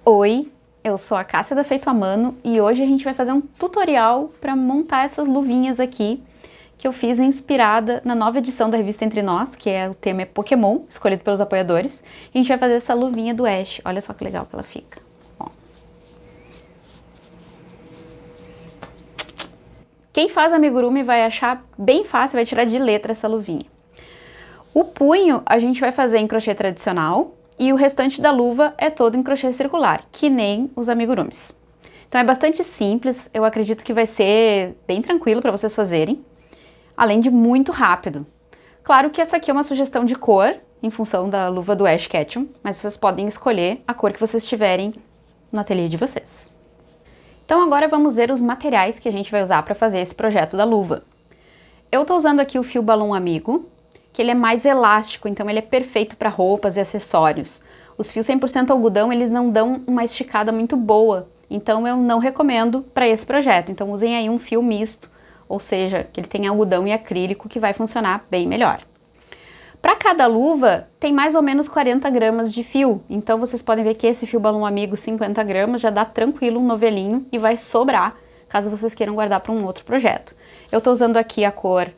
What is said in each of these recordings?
Oi, eu sou a Cássia da Feito à Mano e hoje a gente vai fazer um tutorial para montar essas luvinhas aqui que eu fiz inspirada na nova edição da revista Entre Nós, que o tema é Pokémon, escolhido pelos apoiadores. E a gente vai fazer essa luvinha do Ash, olha só que legal que ela fica. Ó. Quem faz amigurumi vai achar bem fácil, vai tirar de letra essa luvinha. O punho a gente vai fazer em crochê tradicional, e o restante da luva é todo em crochê circular, que nem os amigurumis. Então é bastante simples, eu acredito que vai ser bem tranquilo para vocês fazerem, além de muito rápido. Claro que essa aqui é uma sugestão de cor, em função da luva do Ash Ketchum, mas vocês podem escolher a cor que vocês tiverem no ateliê de vocês. Então agora vamos ver os materiais que a gente vai usar para fazer esse projeto da luva. Eu estou usando aqui o fio balão amigo, que ele é mais elástico, então ele é perfeito para roupas e acessórios. Os fios 100% algodão, eles não dão uma esticada muito boa, então eu não recomendo para esse projeto. Então usem aí um fio misto, ou seja, que ele tem algodão e acrílico, que vai funcionar bem melhor. Para cada luva, tem mais ou menos 40 gramas de fio, então vocês podem ver que esse fio balão amigo 50 gramas já dá tranquilo um novelinho e vai sobrar, caso vocês queiram guardar para um outro projeto. Eu estou usando aqui a cor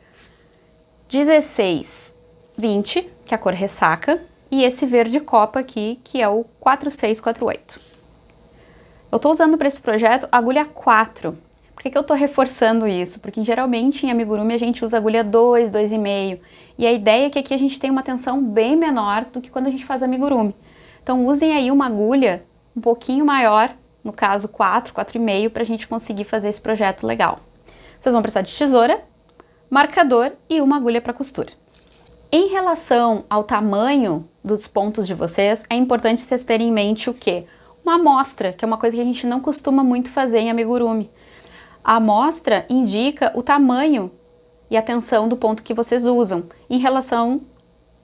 1620, que é a cor ressaca, e esse verde copa aqui, que é o 4648. Eu tô usando para esse projeto agulha 4. Por que eu tô reforçando isso? Porque geralmente em amigurumi a gente usa agulha 2, 2,5, e a ideia é que aqui a gente tem uma tensão bem menor do que quando a gente faz amigurumi. Então usem aí uma agulha um pouquinho maior, no caso 4, 4,5, para a gente conseguir fazer esse projeto legal. Vocês vão precisar de tesoura, marcador e uma agulha para costura. Em relação ao tamanho dos pontos de vocês, é importante vocês terem em mente o quê? Uma amostra, que é uma coisa que a gente não costuma muito fazer em amigurumi. A amostra indica o tamanho e a tensão do ponto que vocês usam em relação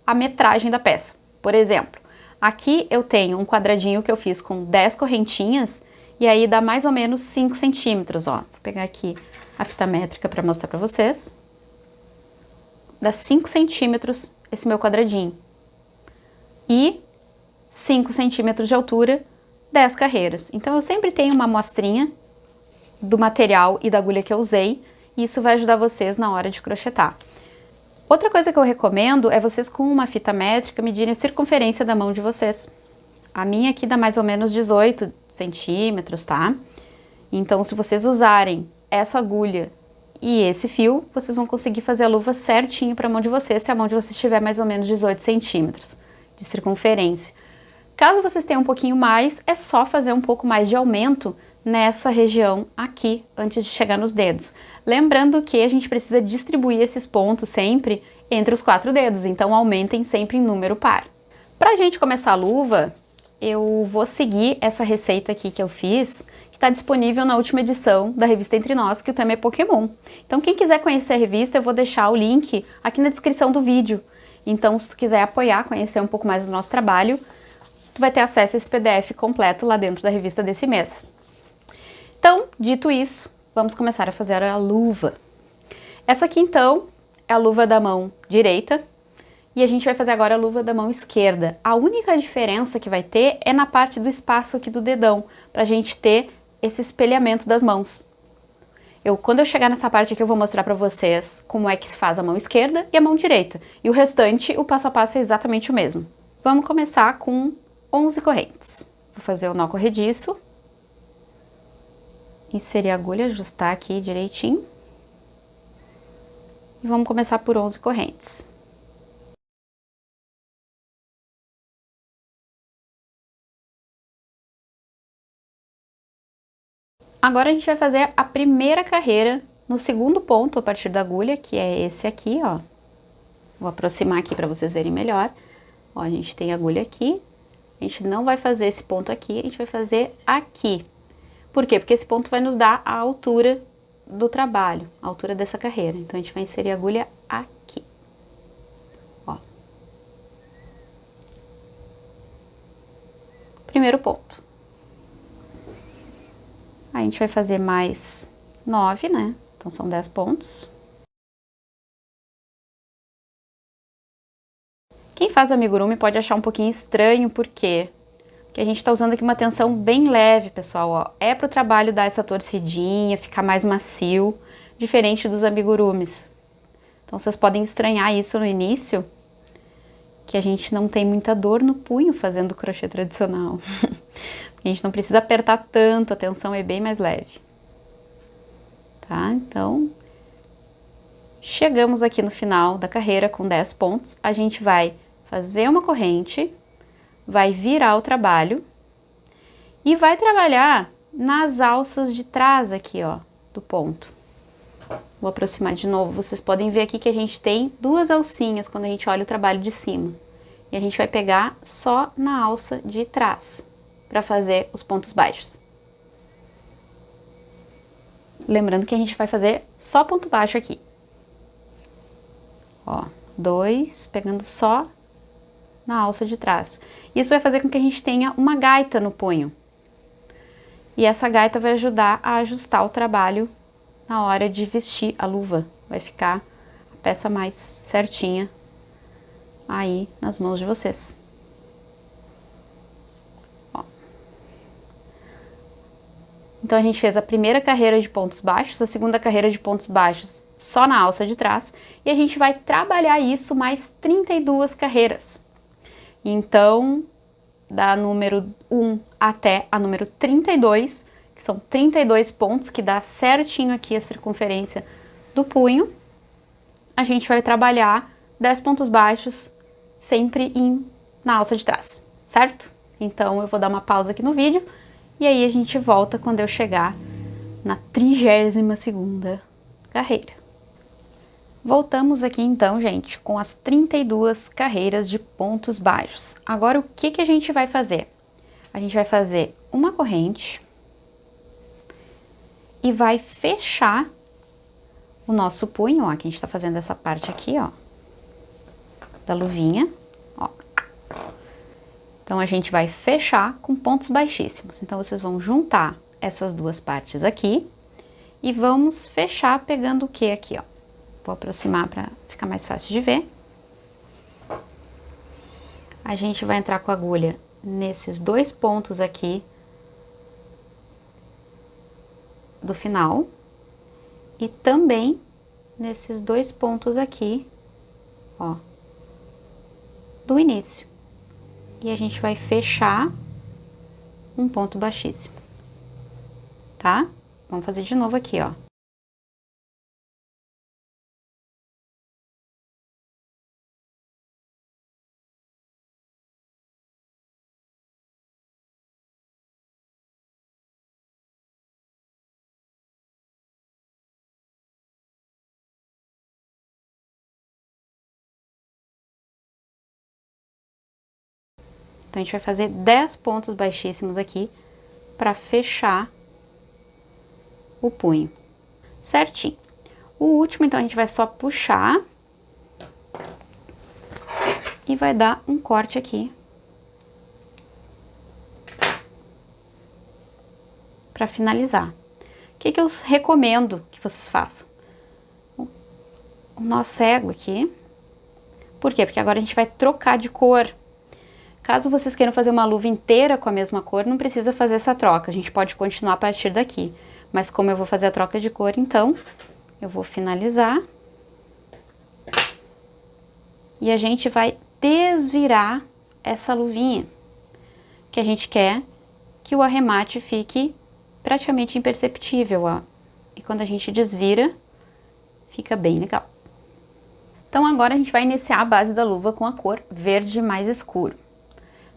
à metragem da peça. Por exemplo, aqui eu tenho um quadradinho que eu fiz com 10 correntinhas e aí dá mais ou menos 5 centímetros, ó. Vou pegar aqui a fita métrica para mostrar para vocês. Dá 5 centímetros esse meu quadradinho. E 5 centímetros de altura, 10 carreiras. Então eu sempre tenho uma amostrinha do material e da agulha que eu usei, e isso vai ajudar vocês na hora de crochetar. Outra coisa que eu recomendo é vocês com uma fita métrica medirem a circunferência da mão de vocês. A minha aqui dá mais ou menos 18 centímetros, tá? Então se vocês usarem essa agulha e esse fio, vocês vão conseguir fazer a luva certinho para a mão de vocês, se a mão de vocês tiver mais ou menos 18 centímetros de circunferência. Caso vocês tenham um pouquinho mais, é só fazer um pouco mais de aumento nessa região aqui, antes de chegar nos dedos. Lembrando que a gente precisa distribuir esses pontos sempre entre os 4 dedos, então aumentem sempre em número par. Para a gente começar a luva, eu vou seguir essa receita aqui que eu fiz, que está disponível na última edição da revista Entre Nós, que o tema é Pokémon. Então quem quiser conhecer a revista, eu vou deixar o link aqui na descrição do vídeo. Então se tu quiser apoiar, conhecer um pouco mais do nosso trabalho, tu vai ter acesso a esse PDF completo lá dentro da revista desse mês. Então, dito isso, vamos começar a fazer a luva. Essa aqui então é a luva da mão direita e a gente vai fazer agora a luva da mão esquerda. A única diferença que vai ter é na parte do espaço aqui do dedão, para a gente ter esse espelhamento das mãos. Quando eu chegar nessa parte aqui, eu vou mostrar para vocês como é que se faz a mão esquerda e a mão direita. E o restante, o passo a passo é exatamente o mesmo. Vamos começar com 11 correntes. Vou fazer o nó corrediço. Inserir a agulha, ajustar aqui direitinho. E vamos começar por 11 correntes. Agora a gente vai fazer a primeira carreira no segundo ponto a partir da agulha, que é esse aqui, ó. Vou aproximar aqui para vocês verem melhor. Ó, a gente tem a agulha aqui. A gente não vai fazer esse ponto aqui, a gente vai fazer aqui. Por quê? Porque esse ponto vai nos dar a altura do trabalho, a altura dessa carreira. Então a gente vai inserir a agulha aqui. Ó. Primeiro ponto. Aí a gente vai fazer mais 9, né? Então são 10 pontos. Quem faz amigurumi pode achar um pouquinho estranho, por quê? que a gente tá usando aqui uma tensão bem leve, pessoal, ó. É pro trabalho dar essa torcidinha, ficar mais macio, diferente dos amigurumis. Então vocês podem estranhar isso no início, que a gente não tem muita dor no punho fazendo crochê tradicional. A gente não precisa apertar tanto, a tensão é bem mais leve. Tá? Então, chegamos aqui no final da carreira com 10 pontos. A gente vai fazer uma corrente, vai virar o trabalho e vai trabalhar nas alças de trás aqui, ó, do ponto. Vou aproximar de novo. Vocês podem ver aqui que a gente tem duas alcinhas quando a gente olha o trabalho de cima. E a gente vai pegar só na alça de trás para fazer os pontos baixos. Lembrando que a gente vai fazer só ponto baixo aqui. Ó, 2, pegando só na alça de trás. Isso vai fazer com que a gente tenha uma gaita no punho. E essa gaita vai ajudar a ajustar o trabalho na hora de vestir a luva. Vai ficar a peça mais certinha aí nas mãos de vocês. Ó. Então a gente fez a primeira carreira de pontos baixos, a segunda carreira de pontos baixos só na alça de trás, e a gente vai trabalhar isso mais 32 carreiras. Então, da número 1 até a número 32, que são 32 pontos, que dá certinho aqui a circunferência do punho, a gente vai trabalhar 10 pontos baixos sempre na alça de trás, certo? Então eu vou dar uma pausa aqui no vídeo e aí a gente volta quando eu chegar na 32ª carreira. Voltamos aqui então, gente, com as 32 carreiras de pontos baixos. Agora o que a gente vai fazer? A gente vai fazer uma corrente e vai fechar o nosso punho, ó, que a gente tá fazendo essa parte aqui, ó, da luvinha, ó. Então a gente vai fechar com pontos baixíssimos. Então vocês vão juntar essas duas partes aqui e vamos fechar pegando o que aqui, ó. Vou aproximar para ficar mais fácil de ver. A gente vai entrar com a agulha nesses dois pontos aqui do final e também nesses dois pontos aqui, ó, do início. E a gente vai fechar um ponto baixíssimo, tá? Vamos fazer de novo aqui, ó. Então, a gente vai fazer 10 pontos baixíssimos aqui para fechar o punho, certinho. O último, então, a gente vai só puxar e vai dar um corte aqui para finalizar. O que eu recomendo que vocês façam? O nó cego aqui. Por quê? Porque agora a gente vai trocar de cor. Caso vocês queiram fazer uma luva inteira com a mesma cor, não precisa fazer essa troca. A gente pode continuar a partir daqui. Mas como eu vou fazer a troca de cor, então, eu vou finalizar. E a gente vai desvirar essa luvinha. Que a gente quer que o arremate fique praticamente imperceptível, ó. E quando a gente desvira, fica bem legal. Então agora a gente vai iniciar a base da luva com a cor verde mais escuro.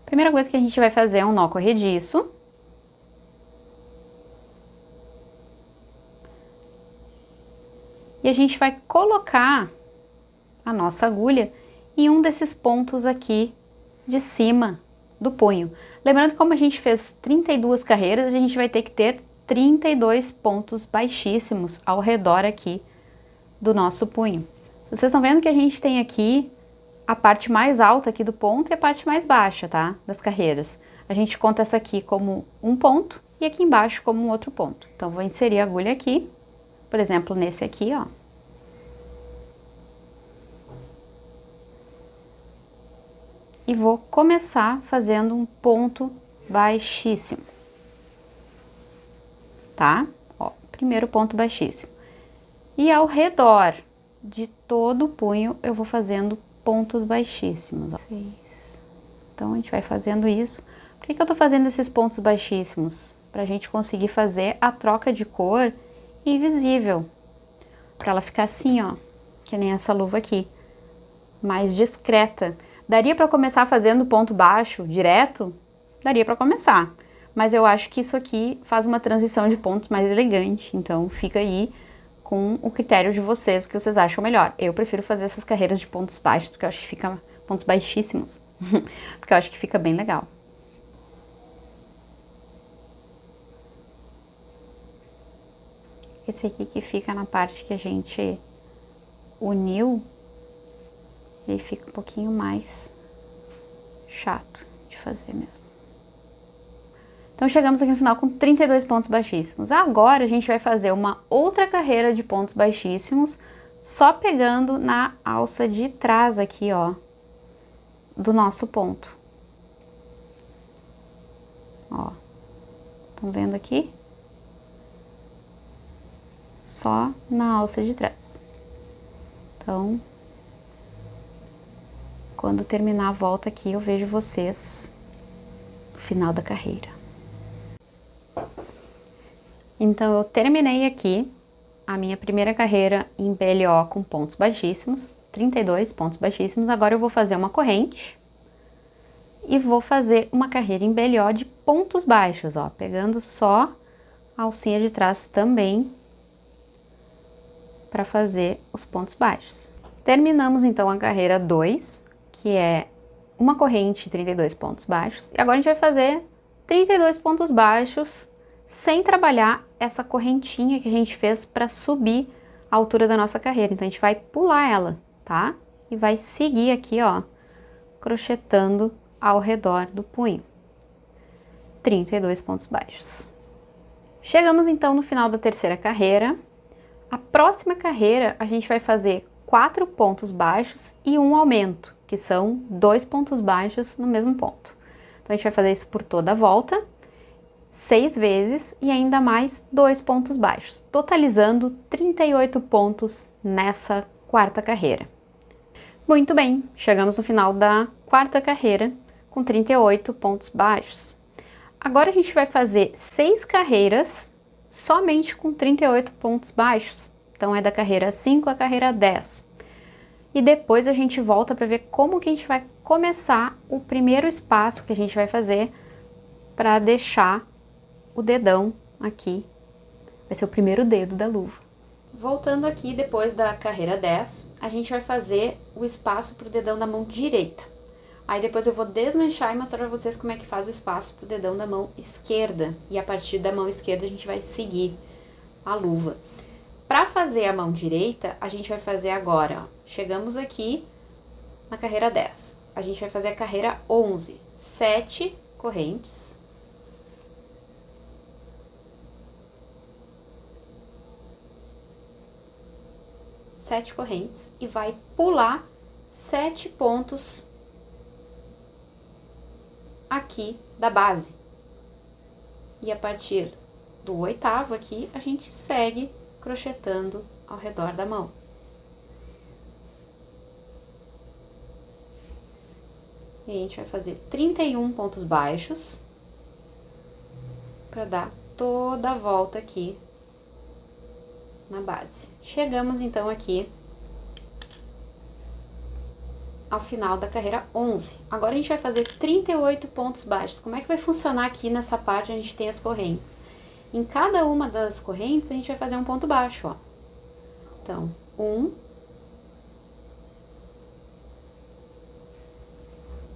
Primeira coisa que a gente vai fazer é um nó corrediço. E a gente vai colocar a nossa agulha em um desses pontos aqui de cima do punho. Lembrando que como a gente fez 32 carreiras, a gente vai ter que ter 32 pontos baixíssimos ao redor aqui do nosso punho. Vocês estão vendo que a gente tem aqui a parte mais alta aqui do ponto e a parte mais baixa, tá? Das carreiras. A gente conta essa aqui como um ponto e aqui embaixo como um outro ponto. Então, vou inserir a agulha aqui, por exemplo, nesse aqui, ó. E vou começar fazendo um ponto baixíssimo, tá? Ó, primeiro ponto baixíssimo. E ao redor de todo o punho, eu vou fazendo pontos baixíssimos, ó. 6. Então, a gente vai fazendo isso. Por que eu tô fazendo esses pontos baixíssimos? Pra gente conseguir fazer a troca de cor invisível. Pra ela ficar assim, ó, que nem essa luva aqui, mais discreta. Daria pra começar fazendo ponto baixo direto? Daria pra começar. Mas eu acho que isso aqui faz uma transição de pontos mais elegante. Então, fica aí com o critério de vocês, o que vocês acham melhor. Eu prefiro fazer essas carreiras de pontos baixos, porque eu acho que fica pontos baixíssimos, porque eu acho que fica bem legal. Esse aqui que fica na parte que a gente uniu, ele fica um pouquinho mais chato de fazer mesmo. Então, chegamos aqui no final com 32 pontos baixíssimos. Agora, a gente vai fazer uma outra carreira de pontos baixíssimos, só pegando na alça de trás aqui, ó, do nosso ponto. Ó, estão vendo aqui? Só na alça de trás. Então, quando terminar a volta aqui, eu vejo vocês no final da carreira. Então, eu terminei aqui a minha primeira carreira em BLO com pontos baixíssimos, 32 pontos baixíssimos. Agora eu vou fazer uma corrente e vou fazer uma carreira em BLO de pontos baixos, ó, pegando só a alcinha de trás também para fazer os pontos baixos. Terminamos então a carreira 2, que é uma corrente de 32 pontos baixos. E agora a gente vai fazer 32 pontos baixos sem trabalhar essa correntinha que a gente fez para subir a altura da nossa carreira. Então, a gente vai pular ela, tá? E vai seguir aqui, ó, crochetando ao redor do punho. 32 pontos baixos. Chegamos, então, no final da terceira carreira. A próxima carreira, a gente vai fazer 4 pontos baixos e um aumento, que são 2 pontos baixos no mesmo ponto. Então, a gente vai fazer isso por toda a volta, 6 vezes e ainda mais 2 pontos baixos, totalizando 38 pontos nessa quarta carreira. Muito bem, chegamos no final da quarta carreira com 38 pontos baixos. Agora a gente vai fazer 6 carreiras somente com 38 pontos baixos. Então é da carreira 5 à carreira 10. E depois a gente volta para ver como que a gente vai começar o primeiro espaço que a gente vai fazer para deixar o dedão aqui, vai ser o primeiro dedo da luva. Voltando aqui, depois da carreira 10, a gente vai fazer o espaço pro dedão da mão direita. Aí depois eu vou desmanchar e mostrar pra vocês como é que faz o espaço pro dedão da mão esquerda. E a partir da mão esquerda a gente vai seguir a luva. Para fazer a mão direita, a gente vai fazer agora, ó. Chegamos aqui na carreira 10. A gente vai fazer a carreira 11, 7 correntes. 7 correntes e vai pular 7 pontos aqui da base. E a partir do 8º aqui, a gente segue crochetando ao redor da mão. E a gente vai fazer 31 pontos baixos para dar toda a volta aqui na base. Chegamos então aqui ao final da carreira 11. Agora a gente vai fazer 38 pontos baixos. Como é que vai funcionar aqui nessa parte onde a gente tem as correntes? Em cada uma das correntes a gente vai fazer um ponto baixo, ó. Então, 1,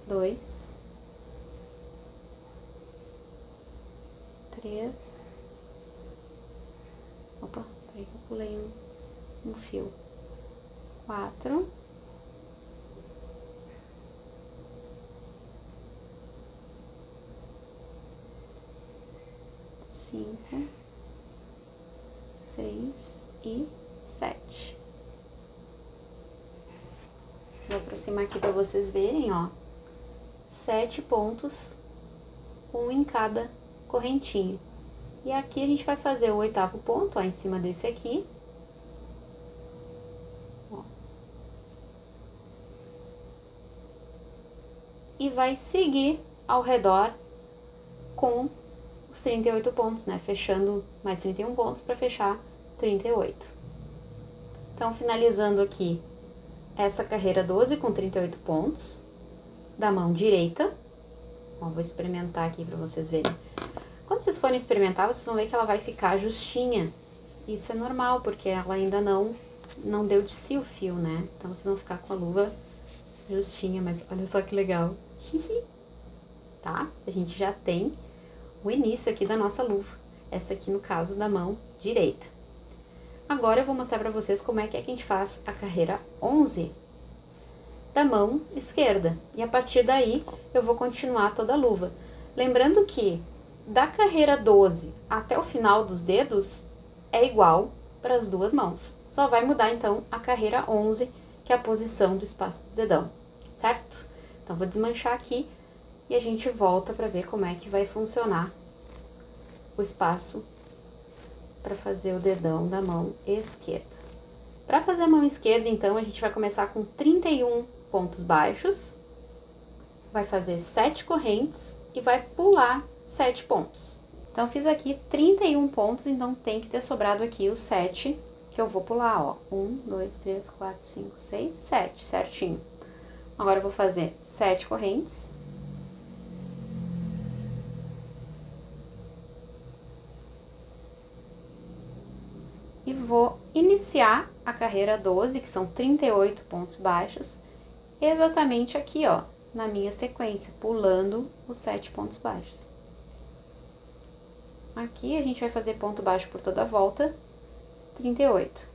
2, 3, opa, peraí que eu pulei um fio, 4, 5, 6 e 7. Vou aproximar aqui para vocês verem, ó, 7 pontos um em cada correntinha. E aqui a gente vai fazer o 8º ponto, ó, em cima desse aqui. Ó. E vai seguir ao redor com os 38 pontos, né? Fechando mais 31 pontos para fechar 38. Então, finalizando aqui essa carreira 12 com 38 pontos da mão direita. Ó, vou experimentar aqui para vocês verem. Quando vocês forem experimentar, vocês vão ver que ela vai ficar justinha. Isso é normal, porque ela ainda não deu de si o fio, né? Então, vocês vão ficar com a luva justinha, mas olha só que legal. Tá? A gente já tem o início aqui da nossa luva. Essa aqui, no caso, da mão direita. Agora, eu vou mostrar pra vocês como é que a gente faz a carreira 11 da mão esquerda. E a partir daí, eu vou continuar toda a luva. Lembrando que da carreira 12 até o final dos dedos é igual para as duas mãos. Só vai mudar, então, a carreira 11, que é a posição do espaço do dedão, certo? Então, vou desmanchar aqui e a gente volta para ver como é que vai funcionar o espaço para fazer o dedão da mão esquerda. Para fazer a mão esquerda, então, a gente vai começar com 31 pontos baixos, vai fazer 7 correntes e vai pular 7 pontos. Então, fiz aqui 31 pontos, então tem que ter sobrado aqui os 7 que eu vou pular, ó. 1, 2, 3, 4, 5, 6, 7, certinho. Agora, eu vou fazer 7 correntes. E vou iniciar a carreira 12, que são 38 pontos baixos, exatamente aqui, ó, na minha sequência, pulando os 7 pontos baixos. Aqui a gente vai fazer ponto baixo por toda a volta, 38.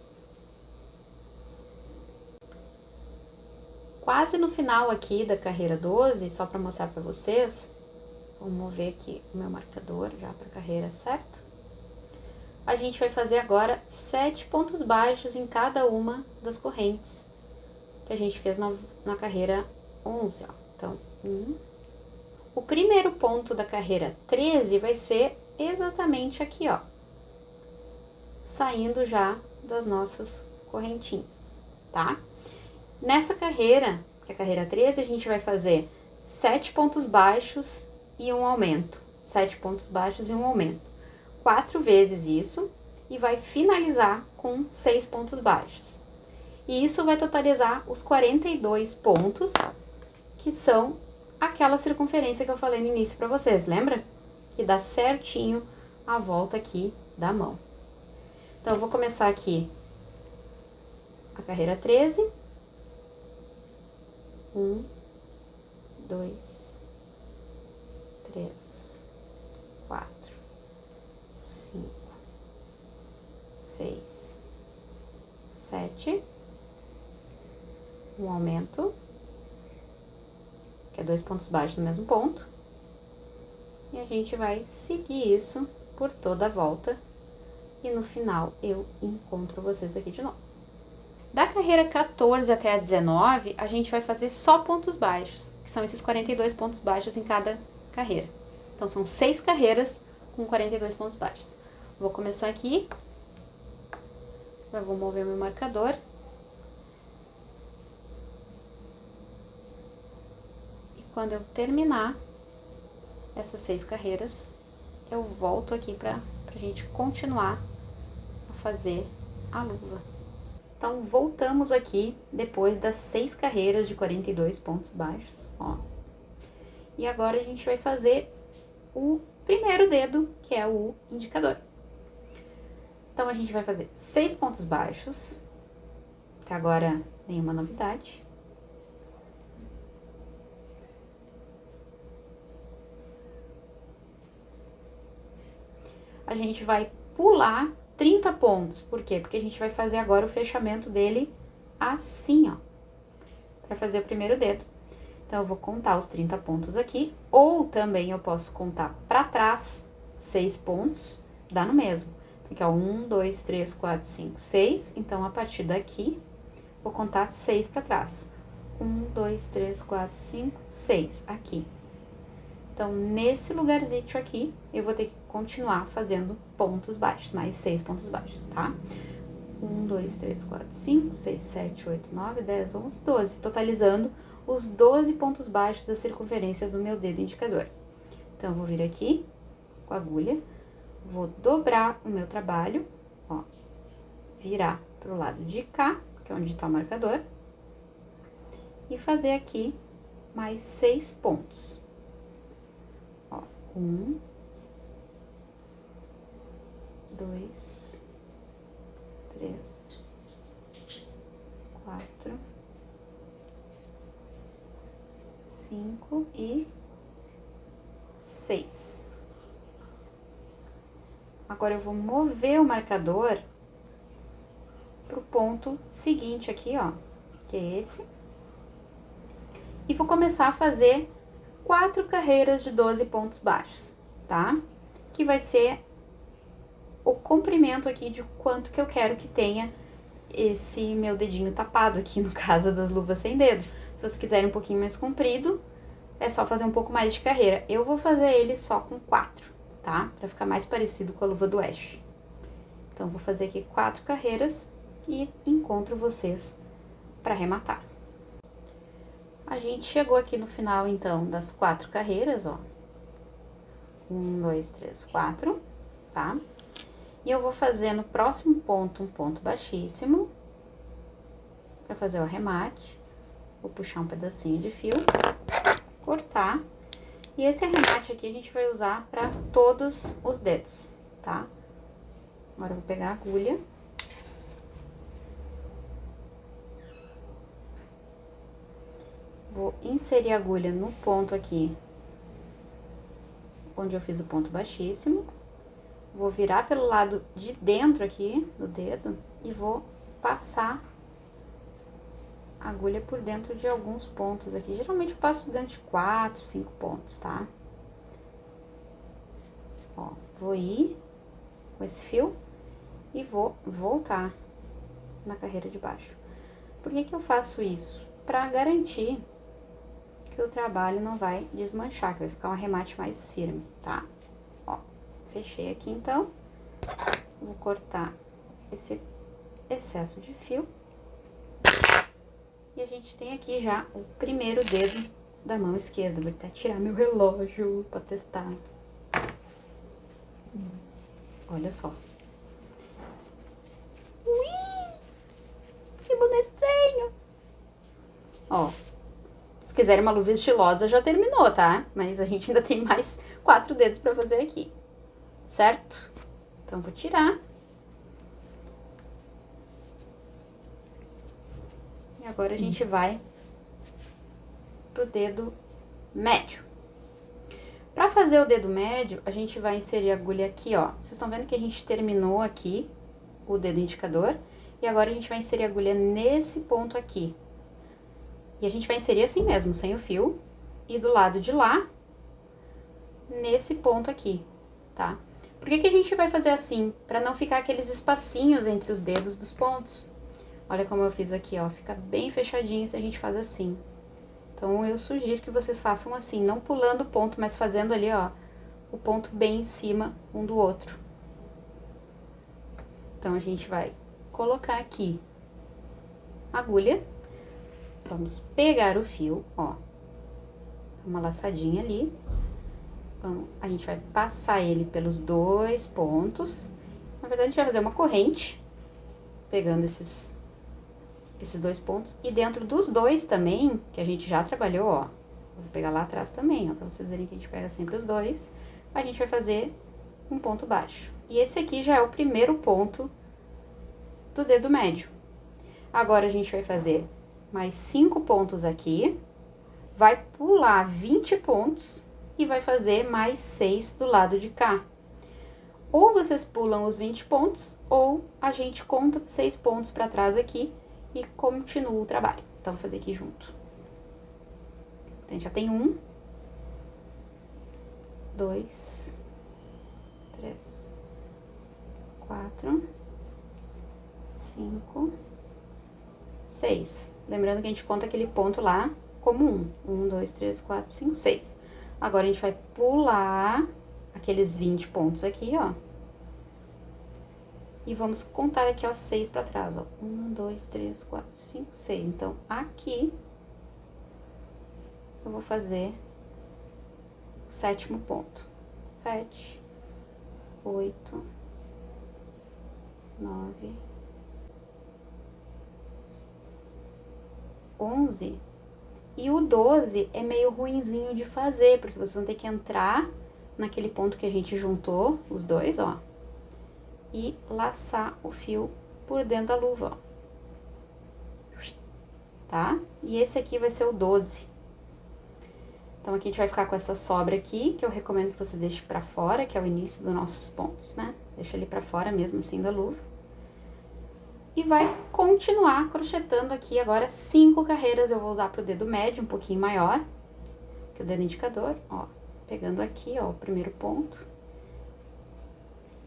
Quase no final aqui da carreira 12, só para mostrar para vocês, vou mover aqui o meu marcador já para a carreira certa. A gente vai fazer agora 7 pontos baixos em cada uma das correntes que a gente fez na carreira 11, ó. Então, o primeiro ponto da carreira 13 vai ser exatamente aqui, ó, saindo já das nossas correntinhas, tá? Nessa carreira, que é a carreira 13, a gente vai fazer 7 pontos baixos e um aumento. 7 pontos baixos e um aumento. 4 vezes isso e vai finalizar com 6 pontos baixos. E isso vai totalizar os 42 pontos, que são aquela circunferência que eu falei no início para vocês, lembra? Que dá certinho a volta aqui da mão. Então, eu vou começar aqui a carreira 13. 1, 2, 3, 4, 5, 6, 7, um aumento, que é 2 pontos baixos no mesmo ponto, e a gente vai seguir isso por toda a volta, e no final eu encontro vocês aqui de novo. Da carreira 14 até a 19, a gente vai fazer só pontos baixos, que são esses 42 pontos baixos em cada carreira. Então, são 6 carreiras com 42 pontos baixos. Vou começar aqui, já vou mover meu marcador. E quando eu terminar essas 6 carreiras, eu volto aqui pra gente continuar a fazer a luva. Então, voltamos aqui depois das 6 carreiras de 42 pontos baixos, ó. E agora a gente vai fazer o primeiro dedo, que é o indicador. Então, a gente vai fazer 6 pontos baixos. Até agora, nenhuma novidade. A gente vai pular 30 pontos. Por quê? Porque a gente vai fazer agora o fechamento dele assim, ó, para fazer o primeiro dedo. Então, eu vou contar os 30 pontos aqui, ou também eu posso contar para trás 6 pontos, dá no mesmo. Aqui, ó, 1, 2, 3, 4, 5, 6. Então, a partir daqui, vou contar 6 para trás. 1, 2, 3, 4, 5, 6, aqui. Então, nesse lugarzinho aqui, eu vou ter que continuar fazendo pontos baixos, mais 6 pontos baixos, tá? 1, 2, 3, 4, 5, 6, 7, 8, 9, 10, 11, 12, totalizando os 12 pontos baixos da circunferência do meu dedo indicador. Então, eu vou vir aqui com a agulha, vou dobrar o meu trabalho, ó, virar pro lado de cá, que é onde tá o marcador, e fazer aqui mais 6 pontos. Ó, 1, 2, 3, 4, 5 e 6. Agora, eu vou mover o marcador pro ponto seguinte aqui, ó, que é esse. E vou começar a fazer 4 carreiras de 12 pontos baixos, tá? Que vai ser o comprimento aqui de quanto que eu quero que tenha esse meu dedinho tapado aqui, no caso das luvas sem dedo. Se vocês quiserem um pouquinho mais comprido, é só fazer um pouco mais de carreira. Eu vou fazer ele só com 4, tá? Pra ficar mais parecido com a luva do Ash. Então, vou fazer aqui 4 carreiras e encontro vocês pra arrematar. A gente chegou aqui no final, então, das 4 carreiras, ó. 1, 2, 3, 4, tá? E eu vou fazer no próximo ponto um ponto baixíssimo, pra fazer o arremate. Vou puxar um pedacinho de fio, cortar. E esse arremate aqui a gente vai usar pra todos os dedos, tá? Agora eu vou pegar a agulha. Vou inserir a agulha no ponto aqui, onde eu fiz o ponto baixíssimo. Vou virar pelo lado de dentro aqui do dedo e vou passar a agulha por dentro de alguns pontos aqui. Geralmente eu passo dentro de 4, 5 pontos, tá? Ó, vou ir com esse fio e vou voltar na carreira de baixo. Por que que eu faço isso? Pra garantir que o trabalho não vai desmanchar, que vai ficar um arremate mais firme, tá? Ó, fechei aqui então. Vou cortar esse excesso de fio. E a gente tem aqui já o primeiro dedo da mão esquerda. Vou até tirar meu relógio pra testar. Olha só. Ui! Que bonitinho! Ó, se quiserem uma luva estilosa, já terminou, tá? Mas a gente ainda tem mais 4 dedos pra fazer aqui, certo? Então, vou tirar. E agora a gente vai pro dedo médio. Pra fazer o dedo médio, a gente vai inserir a agulha aqui, ó. Vocês estão vendo que a gente terminou aqui o dedo indicador. E agora a gente vai inserir a agulha nesse ponto aqui. E a gente vai inserir assim mesmo, sem o fio. E do lado de lá, nesse ponto aqui, tá? Por que que a gente vai fazer assim? Pra não ficar aqueles espacinhos entre os dedos dos pontos. Olha como eu fiz aqui, ó. Fica bem fechadinho se a gente faz assim. Então, eu sugiro que vocês façam assim, não pulando o ponto, mas fazendo ali, ó, o ponto bem em cima um do outro. Então, a gente vai colocar aqui a agulha. Vamos pegar o fio, ó, uma laçadinha ali. Então, a gente vai passar ele pelos 2 pontos. Na verdade, a gente vai fazer uma corrente, pegando esses 2 pontos. E dentro dos 2 também, que a gente já trabalhou, ó, vou pegar lá atrás também, ó, pra vocês verem que a gente pega sempre os 2. A gente vai fazer um ponto baixo. E esse aqui já é o primeiro ponto do dedo médio. Agora, a gente vai fazer mais 5 pontos aqui, vai pular 20 pontos e vai fazer mais 6 do lado de cá. Ou vocês pulam os 20 pontos, ou a gente conta 6 pontos pra trás aqui e continua o trabalho. Então, vou fazer aqui junto. Então, a gente já tem 1, 2, 3, 4, 5, 6. Lembrando que a gente conta aquele ponto lá como 1. 1, 2, 3, 4, 5, 6. Agora, a gente vai pular aqueles 20 pontos aqui, ó. E vamos contar aqui, ó, 6 pra trás, ó. 1, 2, 3, 4, 5, 6. Então, aqui, eu vou fazer o 7º ponto. 7, 8, 9, 11. E o 12 é meio ruinzinho de fazer, porque vocês vão ter que entrar naquele ponto que a gente juntou, os dois, ó, e laçar o fio por dentro da luva, ó. Tá? E esse aqui vai ser o 12. Então, aqui a gente vai ficar com essa sobra aqui, que eu recomendo que você deixe pra fora, que é o início dos nossos pontos, né? Deixa ele pra fora mesmo assim da luva. E vai continuar crochetando aqui agora 5 carreiras. Eu vou usar pro dedo médio, um pouquinho maior que o dedo indicador, ó. Pegando aqui, ó, o primeiro ponto.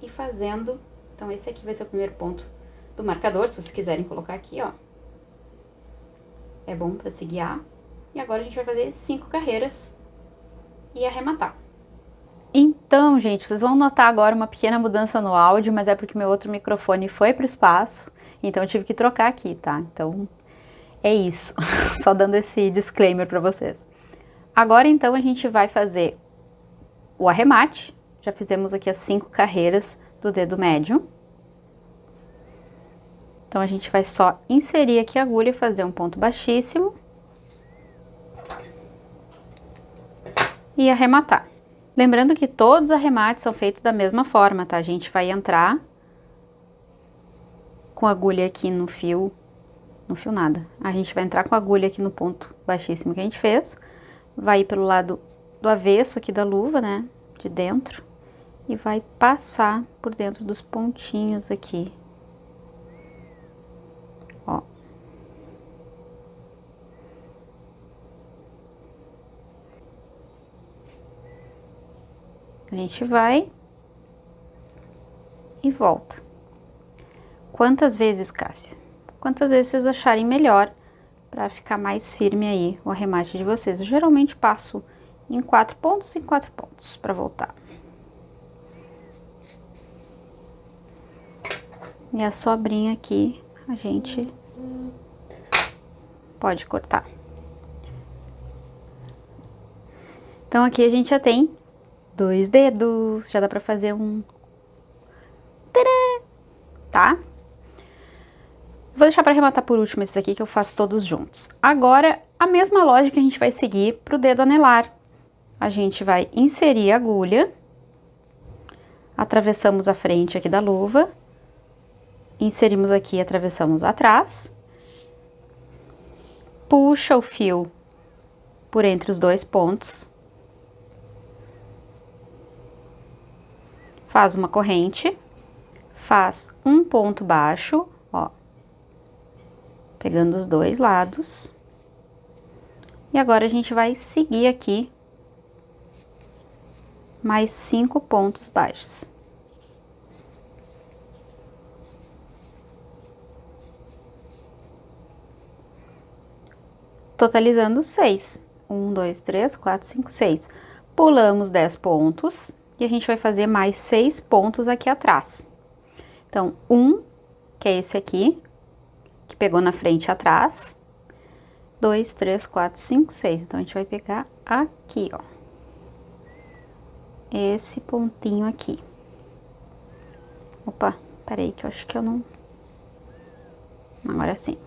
E fazendo... Então, esse aqui vai ser o primeiro ponto do marcador, se vocês quiserem colocar aqui, ó. É bom pra se guiar. E agora, a gente vai fazer 5 carreiras e arrematar. Então, gente, vocês vão notar agora uma pequena mudança no áudio, mas é porque meu outro microfone foi pro espaço, então eu tive que trocar aqui, tá? Então, é isso. Só dando esse disclaimer pra vocês. Agora, então, a gente vai fazer o arremate. Já fizemos aqui as 5 carreiras do dedo médio. Então, a gente vai só inserir aqui a agulha e fazer um ponto baixíssimo. E arrematar. Lembrando que todos os arremates são feitos da mesma forma, tá? A gente vai entrar com a agulha aqui no fio nada. A gente vai entrar com a agulha aqui no ponto baixíssimo que a gente fez, vai ir pelo lado do avesso aqui da luva, né? De dentro, e vai passar por dentro dos pontinhos aqui. Ó. A gente vai e volta. Quantas vezes, Cássia? Quantas vezes vocês acharem melhor para ficar mais firme aí o arremate de vocês. Eu geralmente passo em 4 pontos para voltar. E a sobrinha aqui a gente pode cortar. Então aqui a gente já tem 2 dedos, já dá pra fazer um... Tadã! Tá? Vou deixar pra arrematar por último esses aqui que eu faço todos juntos. Agora, a mesma lógica a gente vai seguir pro dedo anelar. A gente vai inserir a agulha, atravessamos a frente aqui da luva, inserimos aqui, atravessamos atrás, puxa o fio por entre os 2 pontos, faz uma corrente, faz um ponto baixo, ó, pegando os 2 lados, e agora a gente vai seguir aqui mais 5 pontos baixos. Totalizando 6. 1, 2, 3, 4, 5, 6. Pulamos 10 pontos e a gente vai fazer mais 6 pontos aqui atrás. Então, que é esse aqui, que pegou na frente e atrás. 2, 3, 4, 5, 6. Então, a gente vai pegar aqui, ó. Esse pontinho aqui. Opa, peraí que eu acho que eu não... Agora sim.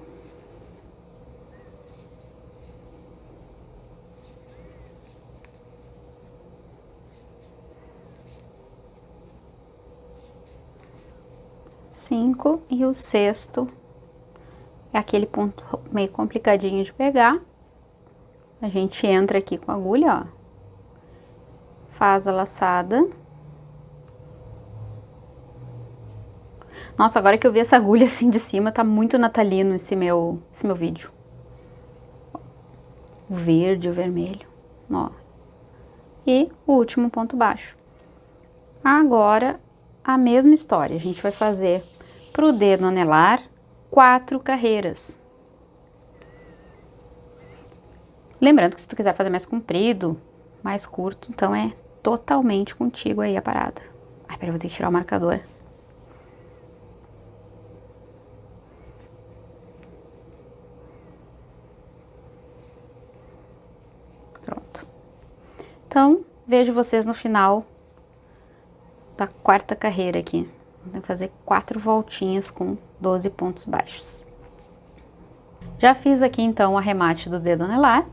Cinco, e o sexto é aquele ponto meio complicadinho de pegar. A gente entra aqui com a agulha, ó, faz a laçada. Nossa, agora que eu vi essa agulha assim de cima, tá muito natalino esse meu vídeo. O verde, o vermelho, ó. E o último ponto baixo. Agora, a mesma história, a gente vai fazer pro dedo anelar 4 carreiras. Lembrando que se tu quiser fazer mais comprido, mais curto, então é totalmente contigo aí a parada. Ai, peraí, vou ter que tirar o marcador. Pronto. Então, vejo vocês no final da quarta carreira aqui. Vou fazer 4 voltinhas com 12 pontos baixos. Já fiz aqui então o arremate do dedo anelar.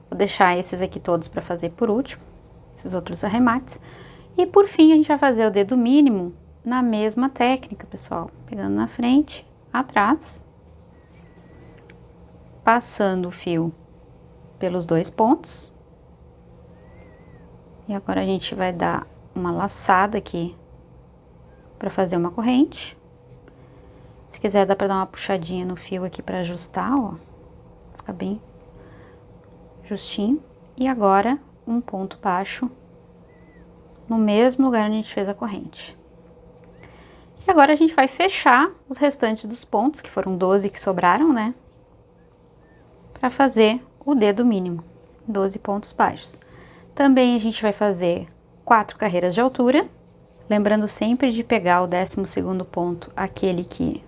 Vou deixar esses aqui todos para fazer por último, esses outros arremates. E por fim a gente vai fazer o dedo mínimo na mesma técnica, pessoal. Pegando na frente, atrás, passando o fio pelos 2 pontos. E agora a gente vai dar uma laçada aqui para fazer uma corrente. Se quiser dá para dar uma puxadinha no fio aqui para ajustar, ó. Fica bem justinho. E agora um ponto baixo no mesmo lugar onde a gente fez a corrente. E agora a gente vai fechar os restantes dos pontos, que foram 12 que sobraram, né? Para fazer o dedo mínimo, 12 pontos baixos. Também a gente vai fazer 4 carreiras de altura, lembrando sempre de pegar o 12º ponto, aquele que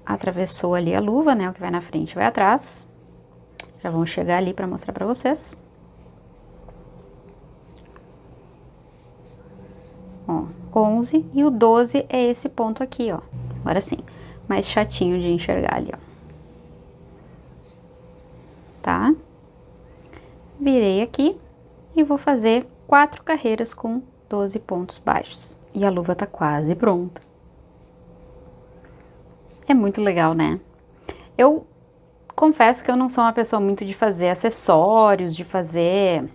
atravessou ali a luva, né? O que vai na frente vai atrás. Já vamos chegar ali para mostrar para vocês. Ó, 11 e o 12 é esse ponto aqui, ó. Agora sim, mais chatinho de enxergar ali, ó. Tá? Virei aqui e vou fazer 4 carreiras com 12 pontos baixos. E a luva tá quase pronta. É muito legal, né? Eu confesso que eu não sou uma pessoa muito de fazer acessórios, de fazer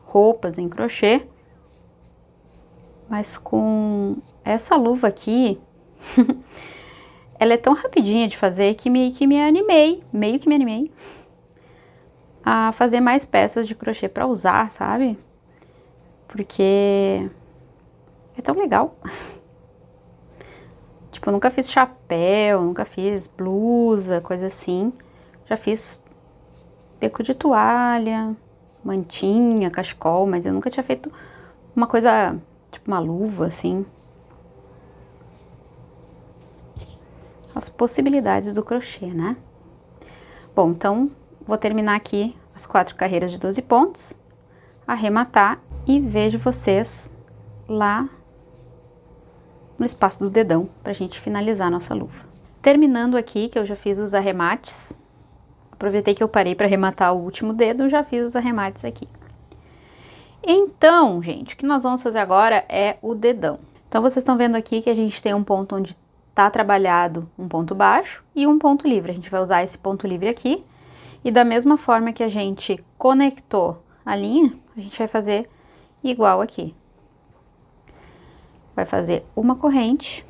roupas em crochê. Mas com essa luva aqui, ela é tão rapidinha de fazer que meio que me animei a fazer mais peças de crochê para usar, sabe? Porque é tão legal. Tipo, eu nunca fiz chapéu, nunca fiz blusa, coisa assim. Já fiz beco de toalha, mantinha, cachecol, mas eu nunca tinha feito uma coisa, tipo uma luva, assim. As possibilidades do crochê, né? Bom, então, vou terminar aqui as 4 carreiras de 12 pontos, arrematar e vejo vocês lá no espaço do dedão pra gente finalizar a nossa luva. Terminando aqui, que eu já fiz os arremates, aproveitei que eu parei para arrematar o último dedo, já fiz os arremates aqui. Então, gente, o que nós vamos fazer agora é o dedão. Então, vocês estão vendo aqui que a gente tem um ponto onde tá trabalhado um ponto baixo e um ponto livre. A gente vai usar esse ponto livre aqui e da mesma forma que a gente conectou a linha, a gente vai fazer igual aqui. Vai fazer uma corrente.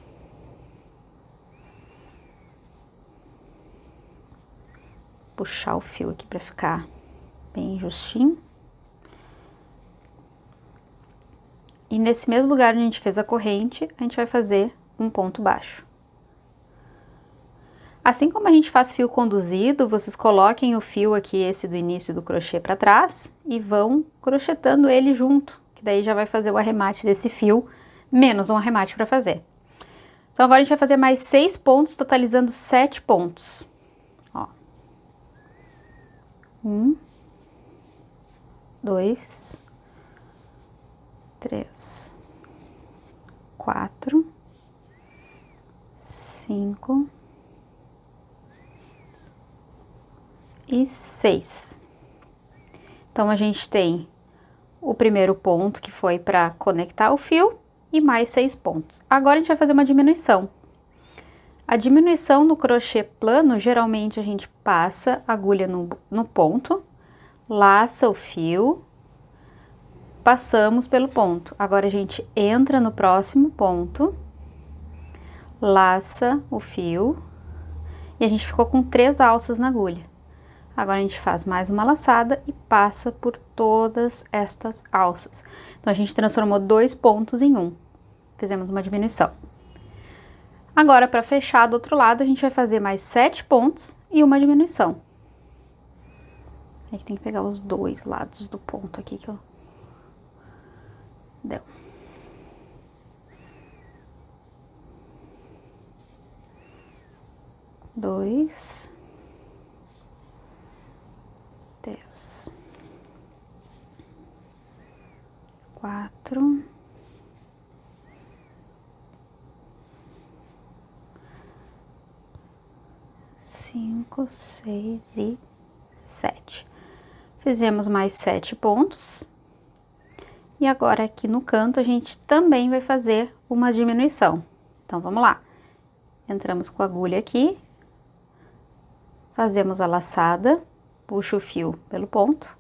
Puxar o fio aqui para ficar bem justinho. E nesse mesmo lugar onde a gente fez a corrente, a gente vai fazer um ponto baixo. Assim como a gente faz fio conduzido, vocês coloquem o fio aqui, esse do início do crochê para trás, e vão crochetando ele junto, que daí já vai fazer o arremate desse fio, menos um arremate para fazer. Então agora a gente vai fazer mais 6 pontos, totalizando 7 pontos. Ó. 1, 2, 3, 4, 5 e 6. Então, a gente tem o primeiro ponto, que foi para conectar o fio, e mais 6 pontos. Agora, a gente vai fazer uma diminuição. A diminuição no crochê plano, geralmente, a gente passa a agulha no ponto, laça o fio, passamos pelo ponto. Agora, a gente entra no próximo ponto, laça o fio, e a gente ficou com 3 alças na agulha. Agora, a gente faz mais uma laçada e passa por todas estas alças. Então, a gente transformou 2 pontos em 1. Fizemos uma diminuição. Agora, para fechar do outro lado, a gente vai fazer mais 7 pontos e uma diminuição. Aí tem que pegar os dois lados do ponto aqui que eu... Deu. Dois. 10. 4. 5, 6 e 7. Fizemos mais 7 pontos. E agora aqui no canto a gente também vai fazer uma diminuição. Então vamos lá. Entramos com a agulha aqui. Fazemos a laçada, puxa o fio pelo ponto.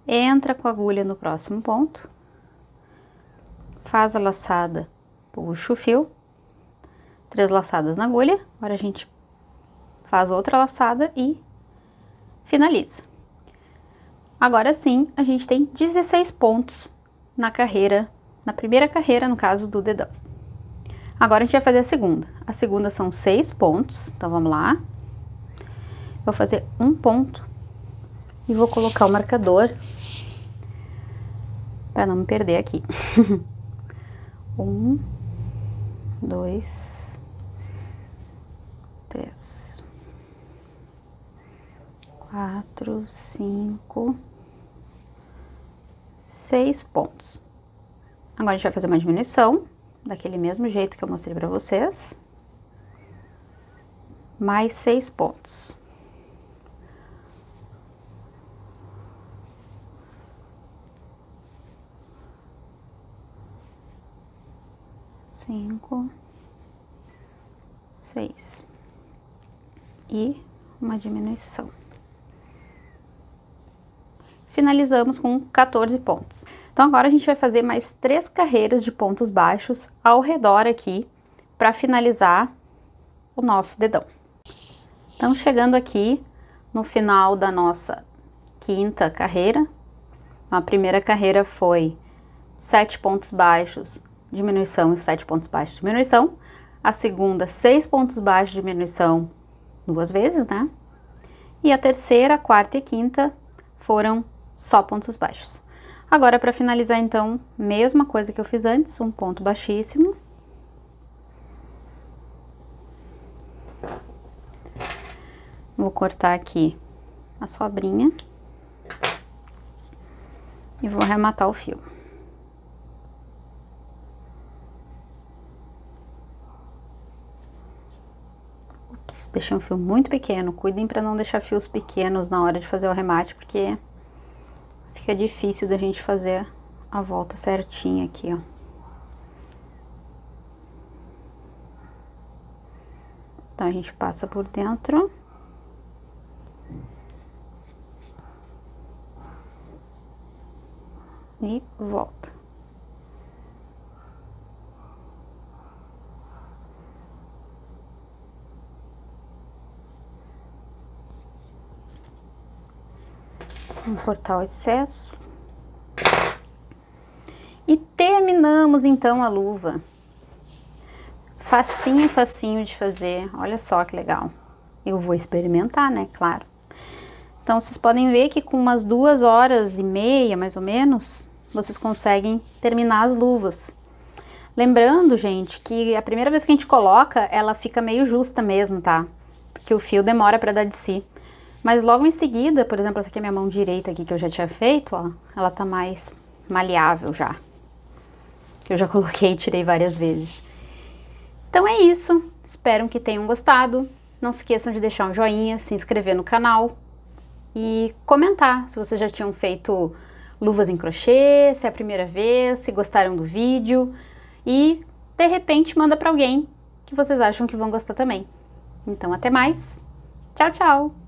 Entra com a agulha no próximo ponto. Faz a laçada, puxa o fio. 3 laçadas na agulha. Agora a gente faz outra laçada e finaliza. Agora sim, a gente tem 16 pontos na carreira, na primeira carreira, no caso do dedão. Agora a gente vai fazer a segunda. A segunda são 6 pontos, então vamos lá. Vou fazer um ponto e vou colocar o marcador para não me perder aqui. 1, 2, 3, 4, 5, 6 pontos. Agora a gente vai fazer uma diminuição, daquele mesmo jeito que eu mostrei para vocês. Mais 6 pontos. Cinco, 6 e uma diminuição. Finalizamos com 14 pontos. Então agora a gente vai fazer mais 3 carreiras de pontos baixos ao redor aqui para finalizar o nosso dedão. Então chegando aqui no final da nossa quinta carreira, a primeira carreira foi 7 pontos baixos, diminuição e 7 pontos baixos, diminuição. A segunda, 6 pontos baixos, diminuição 2 vezes, né? E a terceira, quarta e quinta foram só pontos baixos. Agora, para finalizar, então, mesma coisa que eu fiz antes, um ponto baixíssimo. Vou cortar aqui a sobrinha e vou arrematar o fio. Ups, deixei um fio muito pequeno. Cuidem para não deixar fios pequenos na hora de fazer o arremate, porque fica difícil da gente fazer a volta certinha aqui, ó. Então, a gente passa por dentro. E volta. Vamos cortar o excesso. E terminamos então a luva. Facinho, facinho de fazer. Olha só que legal. Eu vou experimentar, né? Claro. Então, vocês podem ver que com umas 2h30, mais ou menos, vocês conseguem terminar as luvas. Lembrando, gente, que a primeira vez que a gente coloca, ela fica meio justa mesmo, tá? Porque o fio demora para dar de si. Mas logo em seguida, por exemplo, essa aqui é a minha mão direita aqui que eu já tinha feito, ó. Ela tá mais maleável já. Que eu já coloquei e tirei várias vezes. Então é isso. Espero que tenham gostado. Não se esqueçam de deixar um joinha, se inscrever no canal. E comentar se vocês já tinham feito luvas em crochê, se é a primeira vez, se gostaram do vídeo. E, de repente, manda para alguém que vocês acham que vão gostar também. Então, até mais. Tchau, tchau!